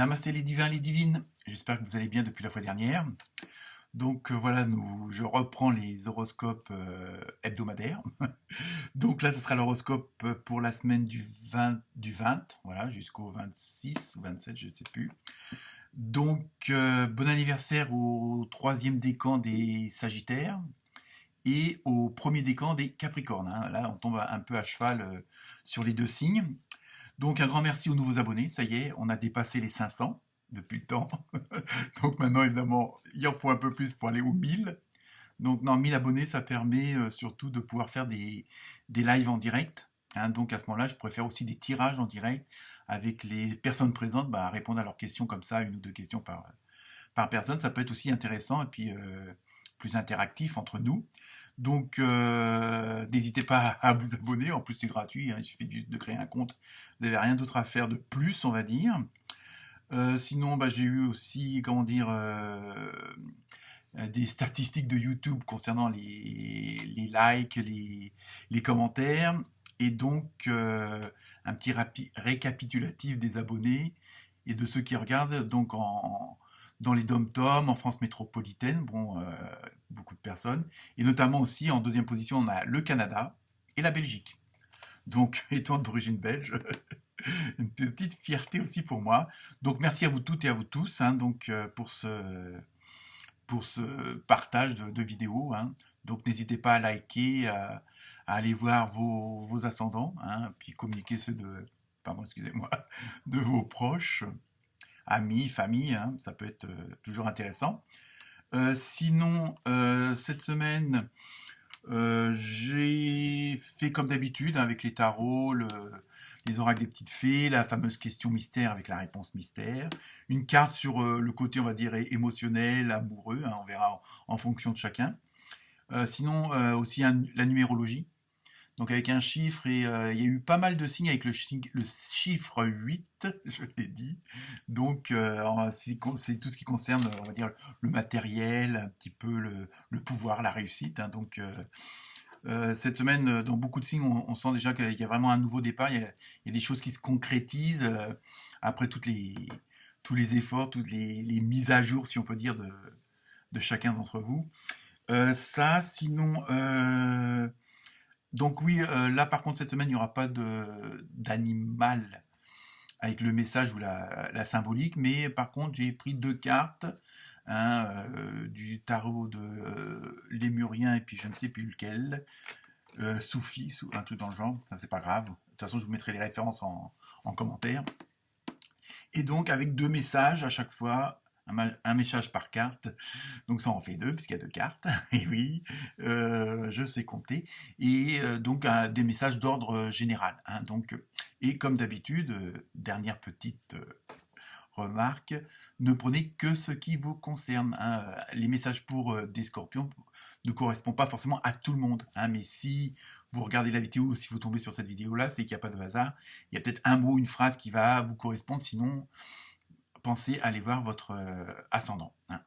Namasté les divins, les divines. J'espère que vous allez bien depuis la fois dernière. Donc voilà, je reprends les horoscopes hebdomadaires. Donc là, ce sera l'horoscope pour la semaine du 20 voilà, jusqu'au 26 ou 27, je ne sais plus. Donc bon anniversaire au troisième décan des Sagittaires et au premier décan des Capricornes, hein. Là, on tombe un peu à cheval sur les deux signes. Donc un grand merci aux nouveaux abonnés, ça y est, on a dépassé les 500 depuis le temps. Donc maintenant, évidemment, il en faut un peu plus pour aller aux 1000. Donc non, 1000 abonnés, ça permet surtout de pouvoir faire des lives en direct, hein. Donc à ce moment-là, je pourrais faire aussi des tirages en direct avec les personnes présentes, bah, répondre à leurs questions comme ça, une ou deux questions par personne. Ça peut être aussi intéressant et puis plus interactif entre nous. Donc n'hésitez pas à vous abonner, en plus c'est gratuit, hein, il suffit juste de créer un compte, vous n'avez rien d'autre à faire de plus, on va dire. Sinon, bah, j'ai eu aussi, comment dire, des statistiques de YouTube concernant les likes, les commentaires, et donc un petit récapitulatif des abonnés et de ceux qui regardent donc dans les dom-toms, en France métropolitaine, bon, beaucoup de personnes, et notamment aussi en deuxième position, on a le Canada et la Belgique. Donc, étant d'origine belge, une petite fierté aussi pour moi. Donc, merci à vous toutes et à vous tous, hein, donc, pour ce partage de vidéos, hein. Donc, n'hésitez pas à liker, à aller voir vos ascendants, hein, puis communiquer ceux pardon, excusez-moi, de vos proches, amis, famille, hein, ça peut être toujours intéressant. Sinon, cette semaine, j'ai fait comme d'habitude hein, avec les tarots, les oracles des petites fées, la fameuse question mystère avec la réponse mystère, une carte sur le côté, on va dire, émotionnel, amoureux, hein, on verra en fonction de chacun. Sinon, aussi la numérologie, donc avec un chiffre, et il y a eu pas mal de signes avec le chiffre 8, je l'ai dit. Donc c'est tout ce qui concerne, on va dire, le matériel, un petit peu le pouvoir, la réussite, hein. Donc cette semaine, dans beaucoup de signes, on sent déjà qu'il y a vraiment un nouveau départ, il y a des choses qui se concrétisent après tous les efforts, toutes les mises à jour, si on peut dire, de chacun d'entre vous. Ça, sinon, donc oui, là par contre cette semaine il n'y aura pas d'animal avec le message ou la symbolique, mais par contre j'ai pris deux cartes, hein, du tarot de Lémurien et puis je ne sais plus lequel, Soufi, un truc dans le genre, ça c'est pas grave. De toute façon je vous mettrai les références en commentaire. Et donc avec deux messages à chaque fois, un message par carte, donc ça en fait deux puisqu'il y a deux cartes, et oui, je sais compter, et donc des messages d'ordre général, hein, donc, et comme d'habitude, dernière petite remarque, ne prenez que ce qui vous concerne, hein. Les messages pour des scorpions ne correspondent pas forcément à tout le monde, hein, mais si vous regardez la vidéo, si vous tombez sur cette vidéo-là, c'est qu'il n'y a pas de hasard, il y a peut-être un mot, une phrase qui va vous correspondre, sinon pensez à aller voir votre ascendant, hein.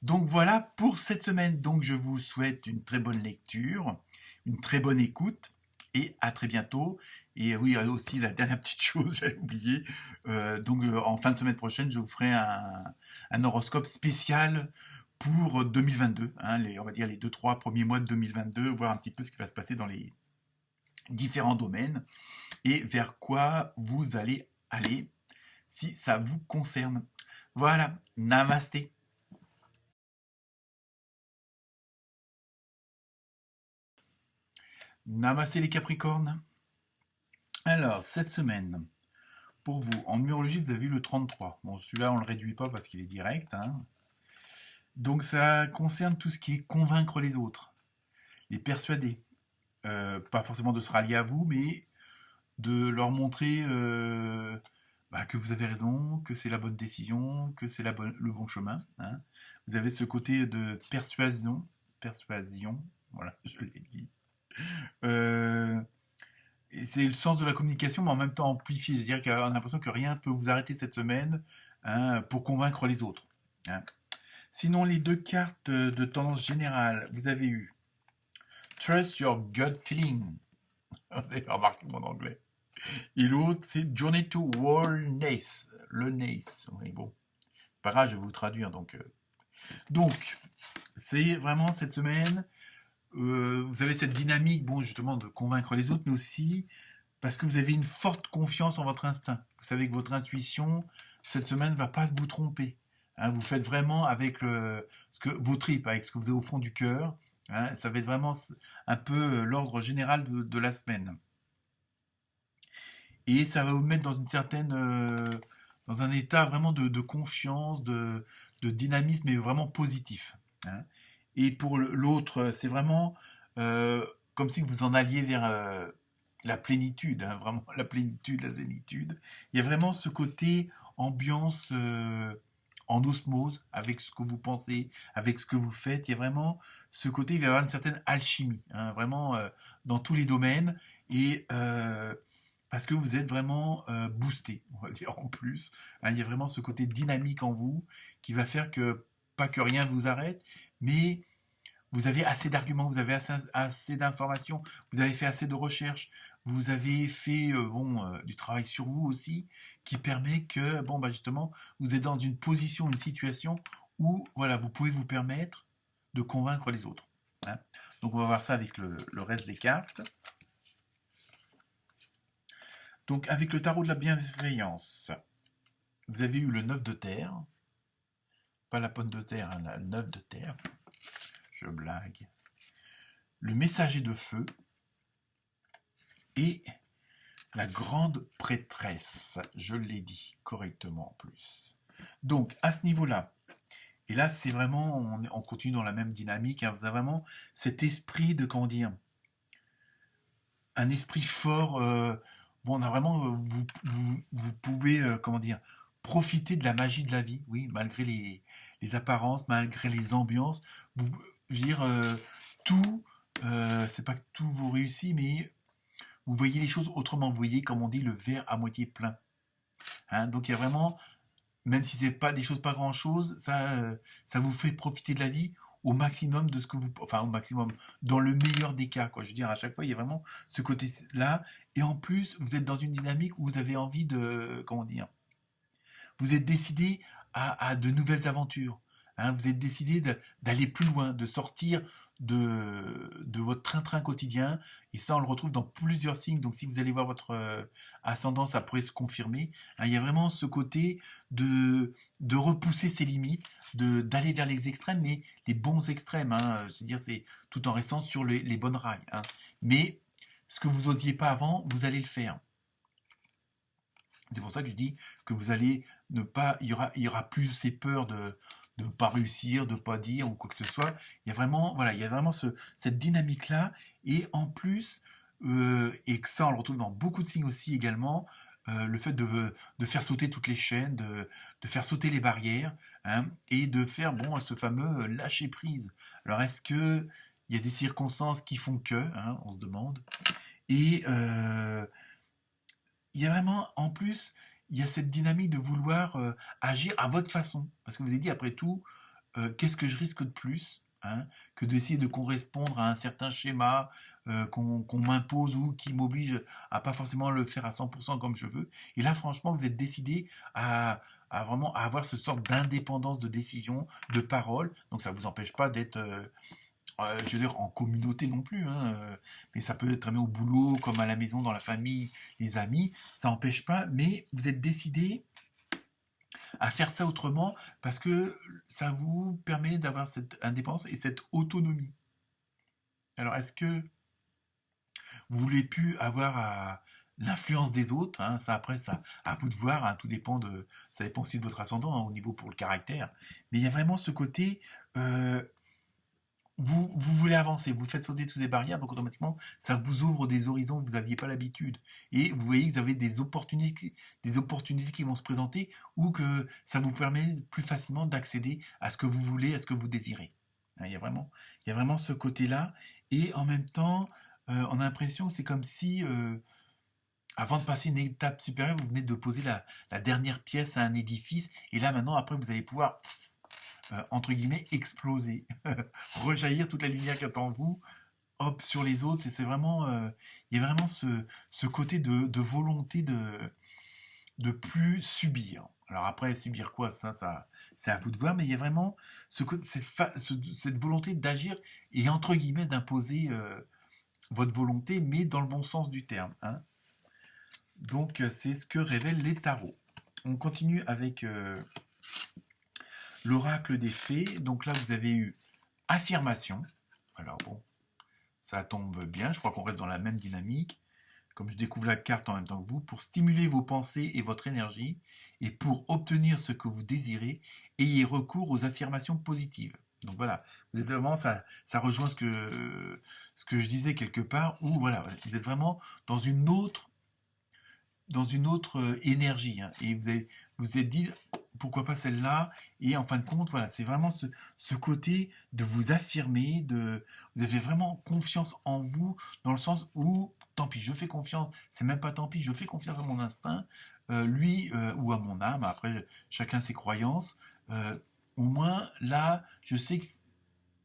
Donc voilà pour cette semaine. Donc je vous souhaite une très bonne lecture, une très bonne écoute et à très bientôt. Et oui, aussi la dernière petite chose, j'avais oublié. Donc en fin de semaine prochaine, je vous ferai un horoscope spécial pour 2022, hein, on va dire les 2-3 premiers mois de 2022, voir un petit peu ce qui va se passer dans les différents domaines et vers quoi vous allez aller si ça vous concerne. Voilà, namasté. Namasté les Capricornes. Alors, cette semaine, pour vous, en numérologie, vous avez eu le 33. Bon, celui-là, on ne le réduit pas parce qu'il est direct, hein. Donc, ça concerne tout ce qui est convaincre les autres, les persuader. Pas forcément de se rallier à vous, mais de leur montrer bah, que vous avez raison, que c'est la bonne décision, que c'est le bon chemin, hein. Vous avez ce côté de persuasion, voilà, je l'ai dit. Euh, Et c'est le sens de la communication, mais en même temps amplifié. C'est-à-dire qu'on a l'impression que rien ne peut vous arrêter cette semaine, hein, pour convaincre les autres, hein. Sinon, les deux cartes de tendance générale, vous avez eu Trust Your Gut Feeling. Vous avez remarqué mon anglais. Et l'autre, c'est Journey to Wellness, le Nace. Oui, bon, pas grave, je vais vous traduire. Donc c'est vraiment cette semaine, vous avez cette dynamique, bon, justement, de convaincre les autres, mais aussi parce que vous avez une forte confiance en votre instinct. Vous savez que votre intuition, cette semaine, ne va pas vous tromper. Hein, vous faites vraiment avec vos tripes, avec ce que vous avez au fond du cœur. Hein, ça va être vraiment un peu l'ordre général de la semaine. Et ça va vous mettre dans une certaine, dans un état vraiment de confiance, de dynamisme, mais vraiment positif. Hein. Et pour l'autre, c'est vraiment comme si vous en alliez vers la plénitude, hein, vraiment la plénitude, la zénitude. Il y a vraiment ce côté ambiance en osmose avec ce que vous pensez, avec ce que vous faites. Il y a vraiment ce côté, il va y avoir une certaine alchimie, hein, vraiment dans tous les domaines. Et parce que vous êtes vraiment boosté, on va dire en plus. Hein, il y a vraiment ce côté dynamique en vous qui va faire que, pas que rien vous arrête, mais vous avez assez d'arguments, vous avez assez d'informations, vous avez fait assez de recherches, vous avez fait du travail sur vous aussi, qui permet que, bon, bah justement, vous êtes dans une position, une situation où voilà, vous pouvez vous permettre de convaincre les autres. Hein. Donc on va voir ça avec le reste des cartes. Donc avec le tarot de la bienveillance, vous avez eu le 9 de terre, pas la pomme de terre, hein, le 9 de terre, je blague. Le messager de feu et la grande prêtresse, je l'ai dit correctement en plus. Donc à ce niveau-là, et là c'est vraiment, on continue dans la même dynamique, hein, vous avez vraiment cet esprit de, comment dire, un esprit fort, bon on a vraiment, vous pouvez, comment dire, profiter de la magie de la vie, oui, malgré les apparences, malgré les ambiances, je veux dire, tout, c'est pas que tout vous réussit, mais vous voyez les choses autrement, vous voyez, comme on dit, le verre à moitié plein. Hein, donc il y a vraiment, même si c'est pas des choses pas grand-chose, ça vous fait profiter de la vie au maximum de ce que vous, enfin au maximum, dans le meilleur des cas, quoi. Je veux dire, à chaque fois, il y a vraiment ce côté-là, et en plus, vous êtes dans une dynamique où vous avez envie de, comment dire, vous êtes décidé à de nouvelles aventures. Hein, vous êtes décidé d'aller plus loin, de sortir de votre train-train quotidien. Et ça, on le retrouve dans plusieurs signes. Donc, si vous allez voir votre ascendance, ça pourrait se confirmer. Hein, il y a vraiment ce côté de repousser ses limites, d'aller vers les extrêmes, mais les bons extrêmes. Hein, c'est-à-dire, c'est tout en restant sur les bonnes rails. Hein. Mais ce que vous n'osiez pas avant, vous allez le faire. C'est pour ça que je dis que vous allez ne pas, il y aura plus ces peurs de ne pas réussir, de ne pas dire ou quoi que ce soit. Il y a vraiment, voilà, il y a vraiment cette dynamique-là. Et en plus, et que ça on le retrouve dans beaucoup de signes aussi également, le fait de faire sauter toutes les chaînes, de faire sauter les barrières, hein, et de faire bon, ce fameux lâcher prise. Alors est-ce que il y a des circonstances qui font que, hein, on se demande, et il y a vraiment, en plus, il y a cette dynamique de vouloir agir à votre façon. Parce que vous avez dit, après tout, qu'est-ce que je risque de plus, hein, que d'essayer de correspondre à un certain schéma qu'on m'impose ou qui m'oblige à pas forcément le faire à 100% comme je veux. Et là, franchement, vous êtes décidé à vraiment avoir ce sorte d'indépendance de décision, de parole. Donc ça ne vous empêche pas d'être je veux dire, en communauté non plus, hein, mais ça peut être très bien au boulot, comme à la maison, dans la famille, les amis, ça n'empêche pas, mais vous êtes décidé à faire ça autrement parce que ça vous permet d'avoir cette indépendance et cette autonomie. Alors, est-ce que vous voulez plus avoir l'influence des autres, hein, ça après, ça à vous de voir, hein, tout dépend ça dépend aussi de votre ascendant, hein, au niveau pour le caractère, mais il y a vraiment ce côté, euh, vous voulez avancer, vous faites sauter toutes ces barrières, donc automatiquement, ça vous ouvre des horizons que vous n'aviez pas l'habitude. Et vous voyez que vous avez des opportunités qui vont se présenter ou que ça vous permet plus facilement d'accéder à ce que vous voulez, à ce que vous désirez. Hein, il y a vraiment ce côté-là. Et en même temps, on a l'impression que c'est comme si, avant de passer une étape supérieure, vous venez de poser la dernière pièce à un édifice. Et là, maintenant, après, vous allez pouvoir entre guillemets, exploser, rejaillir toute la lumière qui est en vous, hop, sur les autres. C'est vraiment, il y a vraiment ce côté de volonté de plus subir. Alors après, subir quoi, ça c'est à vous de voir, mais il y a vraiment cette volonté d'agir et entre guillemets d'imposer votre volonté, mais dans le bon sens du terme, hein. Donc c'est ce que révèlent les tarots. On continue avec l'oracle des fées. Donc là, vous avez eu affirmation. Alors bon, ça tombe bien, je crois qu'on reste dans la même dynamique. Comme je découvre la carte en même temps que vous, pour stimuler vos pensées et votre énergie, et pour obtenir ce que vous désirez, ayez recours aux affirmations positives. Donc voilà, vous êtes vraiment, ça rejoint ce que je disais quelque part, où voilà, vous êtes vraiment dans une autre énergie, hein, et vous êtes dit, pourquoi pas celle-là, et en fin de compte, voilà, c'est vraiment ce côté de vous affirmer, vous avez vraiment confiance en vous, dans le sens où, tant pis, je fais confiance, c'est même pas tant pis, je fais confiance à mon instinct, lui, ou à mon âme, après, chacun ses croyances, au moins, là, je sais que,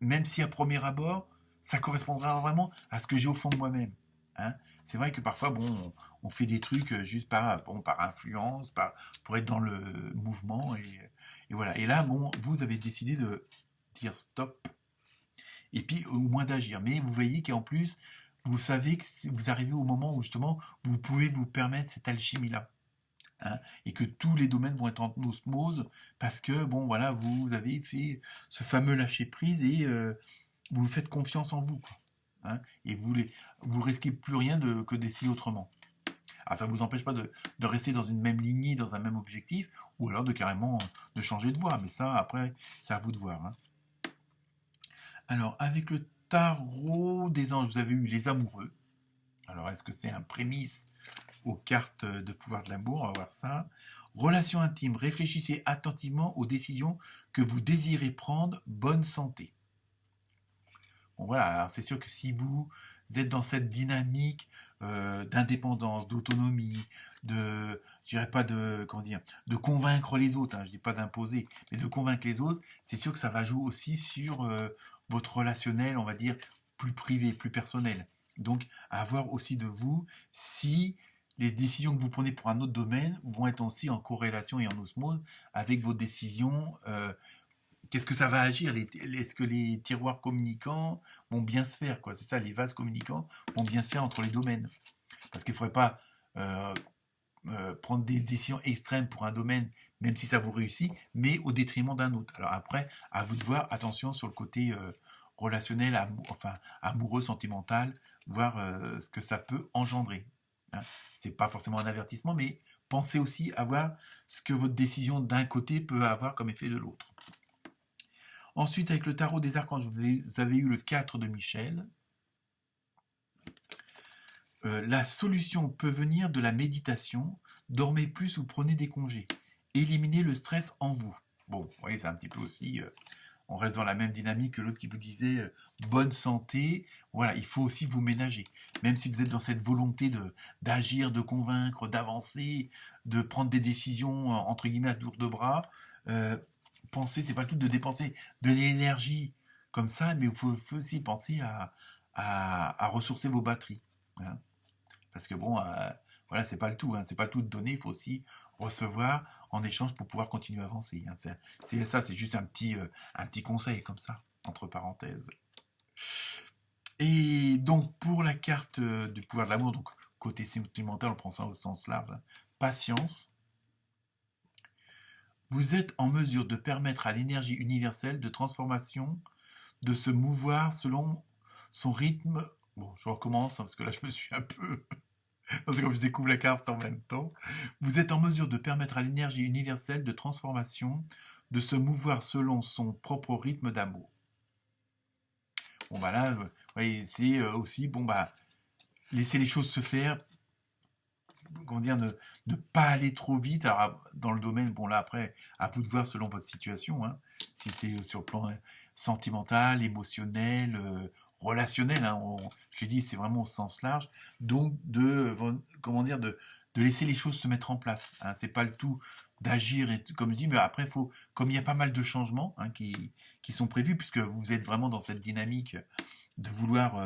même si à premier abord, ça correspondra vraiment à ce que j'ai au fond de moi-même, hein. C'est vrai que parfois, bon, on fait des trucs juste par influence, pour être dans le mouvement, et voilà. Et là, bon, vous avez décidé de dire stop, et puis au moins d'agir. Mais vous voyez qu'en plus, vous savez que vous arrivez au moment où justement, vous pouvez vous permettre cette alchimie-là, hein, et que tous les domaines vont être en osmose, parce que, bon, voilà, vous avez fait ce fameux lâcher-prise, et vous faites confiance en vous, quoi, hein, et vous risquez plus rien que d'essayer autrement. Alors ça ne vous empêche pas de rester dans une même lignée, dans un même objectif, ou alors de carrément de changer de voie, mais ça, après, c'est à vous de voir, hein. Alors, avec le tarot des anges, vous avez eu les amoureux. Alors, est-ce que c'est un prémisse aux cartes de pouvoir de l'amour? On va voir ça. Relation intime, réfléchissez attentivement aux décisions que vous désirez prendre, bonne santé. Bon voilà, c'est sûr que si vous êtes dans cette dynamique d'indépendance, d'autonomie, je dirais pas comment dire, de convaincre les autres, hein, je dis pas d'imposer, mais de convaincre les autres, c'est sûr que ça va jouer aussi sur votre relationnel, on va dire, plus privé, plus personnel. Donc, à voir aussi de vous si les décisions que vous prenez pour un autre domaine vont être aussi en corrélation et en osmose avec vos décisions. Qu'est-ce que ça va agir? Est-ce que les tiroirs communicants vont bien se faire, quoi? C'est ça, les vases communicants vont bien se faire entre les domaines. Parce qu'il ne faudrait pas euh, prendre des décisions extrêmes pour un domaine, même si ça vous réussit, mais au détriment d'un autre. Alors après, à vous de voir, attention sur le côté relationnel, enfin amoureux, sentimental, voir ce que ça peut engendrer, hein. C'est pas forcément un avertissement, mais pensez aussi à voir ce que votre décision d'un côté peut avoir comme effet de l'autre. Ensuite, avec le tarot des archanges, vous avez eu le 4 de Michel. La solution peut venir de la méditation. Dormez plus ou prenez des congés. Éliminez le stress en vous. Bon, vous voyez, c'est un petit peu aussi... on reste dans la même dynamique que l'autre qui vous disait bonne santé. Voilà, il faut aussi vous ménager. Même si vous êtes dans cette volonté d'agir, de convaincre, d'avancer, de prendre des décisions entre guillemets à tour de bras, penser, c'est pas le tout de dépenser de l'énergie comme ça, mais il faut aussi penser à ressourcer vos batteries, hein. Parce que bon, voilà, c'est pas le tout, hein, c'est pas le tout de donner, il faut aussi recevoir en échange pour pouvoir continuer à avancer, hein. C'est ça, c'est juste un petit conseil comme ça, entre parenthèses. Et donc pour la carte du pouvoir de l'amour, donc côté sentimental, on prend ça au sens large, hein, patience. Vous êtes en mesure de permettre à l'énergie universelle de transformation de se mouvoir selon son rythme. Bon, je recommence, hein, parce que là je me suis un peu... C'est comme je découvre la carte en même temps. Vous êtes en mesure de permettre à l'énergie universelle de transformation de se mouvoir selon son propre rythme d'amour. Bon bah là, voyez, c'est aussi, bon bah, laisser les choses se faire, comment dire, ne pas aller trop vite. Alors, dans le domaine, bon là après, à vous de voir selon votre situation, hein, si c'est sur le plan sentimental, émotionnel, relationnel, hein, je l'ai dit, c'est vraiment au sens large. Donc comment dire, de laisser les choses se mettre en place, hein. C'est pas le tout d'agir, comme je dis, mais après, comme il y a pas mal de changements, hein, qui sont prévus, puisque vous êtes vraiment dans cette dynamique de vouloir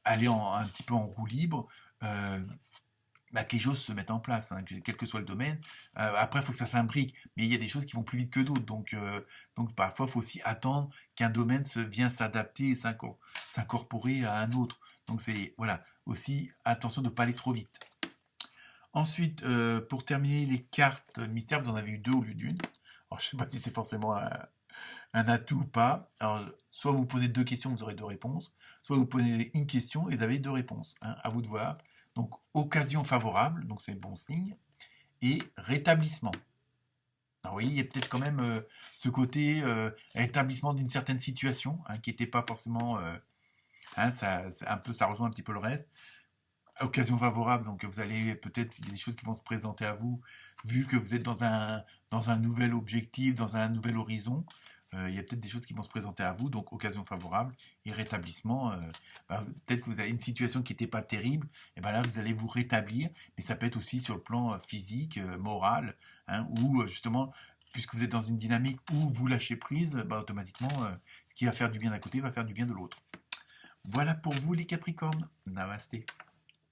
aller un petit peu en roue libre, euh, que les choses se mettent en place, hein, quel que soit le domaine. Après, il faut que ça s'imbrique, mais il y a des choses qui vont plus vite que d'autres. Donc parfois, il faut aussi attendre qu'un domaine vienne s'adapter et s'incorporer à un autre. Donc c'est voilà, aussi attention de ne pas aller trop vite. Ensuite, pour terminer les cartes mystères, vous en avez eu deux au lieu d'une. Alors, je ne sais pas si c'est forcément un atout ou pas. Alors, soit vous posez deux questions, vous aurez deux réponses, soit vous posez une question et vous avez deux réponses, hein, à vous de voir. Donc, occasion favorable, donc c'est bon signe, et rétablissement. Alors oui, il y a peut-être quand même ce côté rétablissement d'une certaine situation, hein, qui n'était pas forcément, hein, ça rejoint un petit peu le reste. Occasion favorable, donc vous allez peut-être, il y a des choses qui vont se présenter à vous, vu que vous êtes dans un nouvel objectif, dans un nouvel horizon. Il y a peut-être des choses qui vont se présenter à vous, donc occasion favorable et rétablissement. Peut-être que vous avez une situation qui n'était pas terrible, et bien là vous allez vous rétablir, mais ça peut être aussi sur le plan physique, moral, hein, ou justement, puisque vous êtes dans une dynamique où vous lâchez prise, automatiquement, ce qui va faire du bien d'un côté va faire du bien de l'autre. Voilà pour vous les Capricornes. Namasté.